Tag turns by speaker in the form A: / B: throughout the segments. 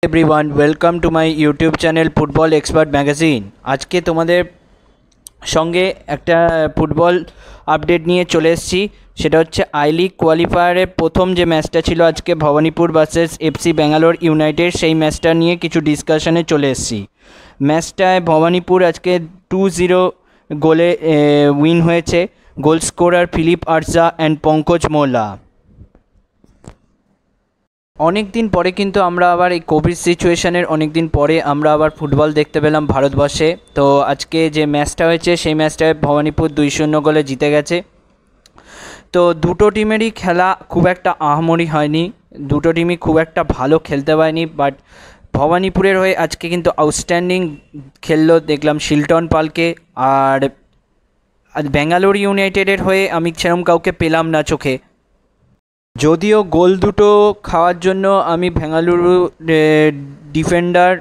A: Everyone welcome to my YouTube channel football expert magazine. आज के तुम्हारे संगे एक फुटबल अपडेट निये चले एसेछि सेटा होच्छे आई लीग क्वालिफायारे प्रथम जे मैचटा छिलो आज के Bhawanipur versus FC Bangalore United सेई मैचटा निये किछु डिसकाशने चले एसेछि। मैचटाय भवानीपुर आज के 2-0 गोले उइन हयेछे। गोल स्कोरार फिलिप आर्जा एंड पंकज मोल्ला। अनेक दिन परे किन्तु आमरा आबार এই कोविड सिचुएशনের अनेक दिन परे आमरा आबार फुटबल देखते पेलाम भारतवर्षे। तो आज के जे मैचटा हयेछे सेई मैचटाय भवानीपुर 2-0 गोले जीते गेছে। तो दुटो टीमेरই खेला खूब একটা আহামরি হয়নি, দুটো টিমই খুব একটা ভালো খেলতে পারেনি। বাট ভবানীপুরের হয়ে আজকে কিন্তু আউটস্ট্যান্ডিং খেললো দেখলাম শিলটন পালকে। আর বেঙ্গালোর ইউনাইটেডের হয়ে আমি সেরকম কাউকে পেলাম না চোখে। যদিও গোল দুটো খাওয়ার জন্য আমি বেঙ্গালুরু ডিফেন্ডার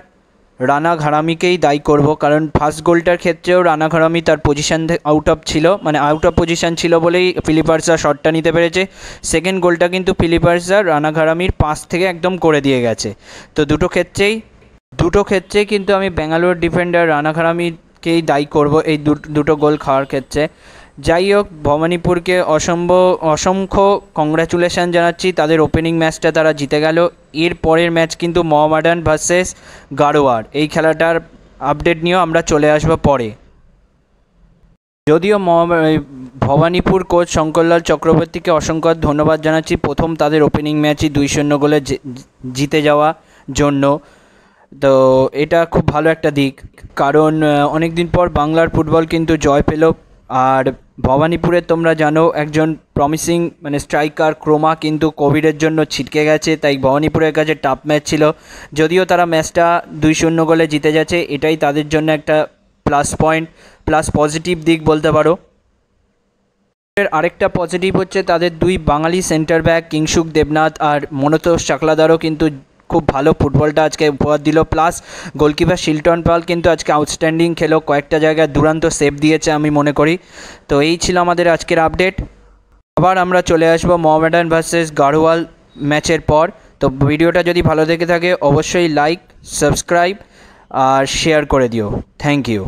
A: রানা ঘারামিকেই দায়ী করব, কারণ ফার্স্ট গোলটার ক্ষেত্রেও রানা ঘারামি তার পজিশন আউট অফ ছিল, মানে আউট অফ পজিশন ছিল বলেই ফিলিপ আর্জা শটটা নিতে পেরেছে। সেকেন্ড গোলটা কিন্তু ফিলিপ আর্জা রানা ঘারামির পাস থেকে একদম করে দিয়ে গেছে। তো দুটো ক্ষেত্রেই কিন্তু আমি বেঙ্গালুরু ডিফেন্ডার রানা ঘারামিকেই দায়ী করব এই দুটো গোল খাওয়ার ক্ষেত্রে। যাই হোক, ভবানীপুরকে অসংখ্য কংগ্রাচুলেশন জানাচ্ছি, তাদের ওপেনিং ম্যাচটা তারা জিতে গেল। এর পরের ম্যাচ কিন্তু মোহামেডান ভার্সেস গাড়োয়ার, এই খেলাটার আপডেট নিয়েও আমরা চলে আসবো পরে। যদিও ভবানীপুর কোচ শঙ্করলাল চক্রবর্তীকে অসংখ্য ধন্যবাদ জানাচ্ছি প্রথম তাদের ওপেনিং ম্যাচই 2-0 গোলে জিতে যাওয়ার জন্য। তো এটা খুব ভালো একটা দিক, কারণ অনেক দিন পর বাংলার ফুটবল কিন্তু জয় পেল। আর ভবানীপুরে তোমরা জানো একজন প্রমিসিং মানে স্ট্রাইকার ক্রোমা কিন্তু কোভিডের জন্য ছিটকে গেছে, তাই ভবানীপুরের কাছে টাফ ম্যাচ ছিল। যদিও তারা ম্যাচটা 2-0 গোলে জিতে যাচ্ছে, এটাই তাদের জন্য একটা প্লাস পয়েন্ট, প্লাস পজিটিভ দিক বলতে পারো। আরেকটা পজিটিভ হচ্ছে তাদের দুই বাঙালি সেন্টার ব্যাক কিংশুক দেবনাথ আর মনতোষ চাকলাদারও কিন্তু খুব ভালো ফুটবলটা আজকে উপহার দিল। প্লাস গোলকিপার শিলটন পাল কিন্তু আজকে আউটস্ট্যান্ডিং খেলো, কয়েকটা জায়গায় দুরন্ত সেভ দিয়েছে আমি মনে করি। তো এই ছিল আমাদের আজকের আপডেট। আবার আমরা চলে আসবো মোহামেডান ভার্সেস গাড়োয়াল ম্যাচের পর। তো ভিডিওটা যদি ভালো দেখে থাকে অবশ্যই লাইক, সাবস্ক্রাইব আর শেয়ার করে দিও। Thank you.